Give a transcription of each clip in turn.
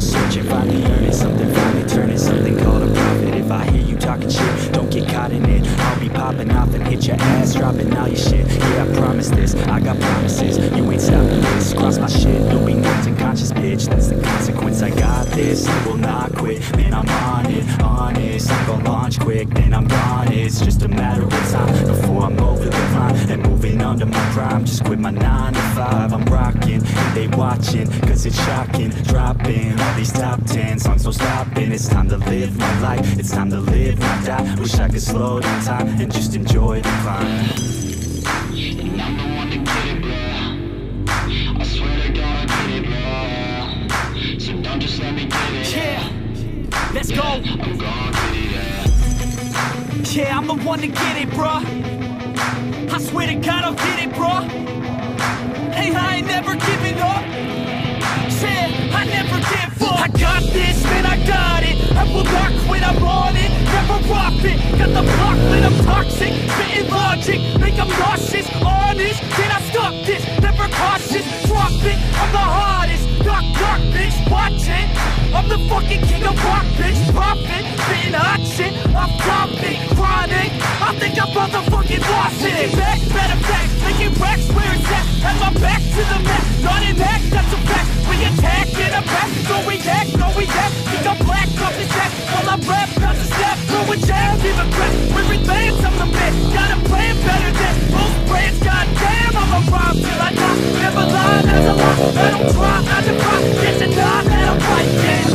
searching, finally earning something, finally turning something called a profit. If I hear you talking shit, don't get caught in it. I'll be popping off and hit your ass, dropping all your shit. Yeah, I promise this, I got promises. You ain't stopping this, cross my shit, you'll be knocked unconscious, bitch. That's the consequence, I got this, I will not quit. Man, I'm on it, honest, I'm gon' launch quick, then I'm gone. It's just a matter of time before I'm over the climb and moving under my prime. Just quit my 9 to 5, I'm rocking, and they watching, cause it's shocking. Dropping all these top 10 songs, no stopping. It's time to live my life, it's time to live, not die. Wish I could slow down time and just enjoy the climb. And I'm the one to get it, bro. I swear to God I get it, bro. So don't just let me get it. Yeah, let's go. I'm gonna get it, yeah, I'm the one to get it, bro. I swear to God I'll get it, bro. Hey, I ain't never giving up. Yeah, I never give up. I got this, man, I got it. I will not quit, I'm on it. Never rock it. Got the block lit, I'm toxic. Spitting logic, make them nauseous. Honest, can I stop this? Never cautious, drop it. I'm the hardest. Knock, knock, bitch, watch it. I'm the fucking king of rock, bitch. Profit, spitting hot shit. Off topic, chronic. I think I'm motherfucking lost it. Back, matter of fact, making racks where it's at. Have my back to the mat, not an act, that's a fact. We attack in a back, no react, no react. Think I'm black off his back, while I rap, not to snap. Throwing jab, give a crap. We're advanced, I'm the man. Got a plan better than most brands. Goddamn, I'm a rhyme till I die. Never lie, that's a lie. I don't try, I defy. Get to die, that I'm right, yeah.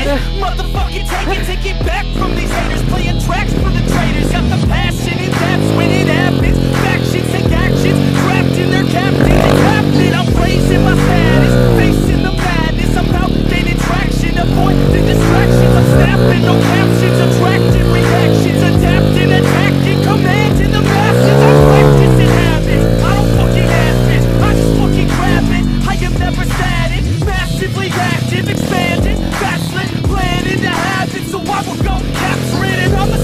Motherfucking take it back from these haters. Playing tracks for the traitors. Got the passion and that's when it happens. Factions take actions, trapped in their captains. It's happening, I'm raising my status. Facing the madness, I'm out gaining traction. Avoid the distractions, I'm snapping. No captions, attracting reactions. Adapting, attacking, commanding the masses. I'm practicing habits, I don't fucking have this. I just fucking grab it. I am never static, massively active, expanding, backslid, planning to have it. So I will go capture it and I'm a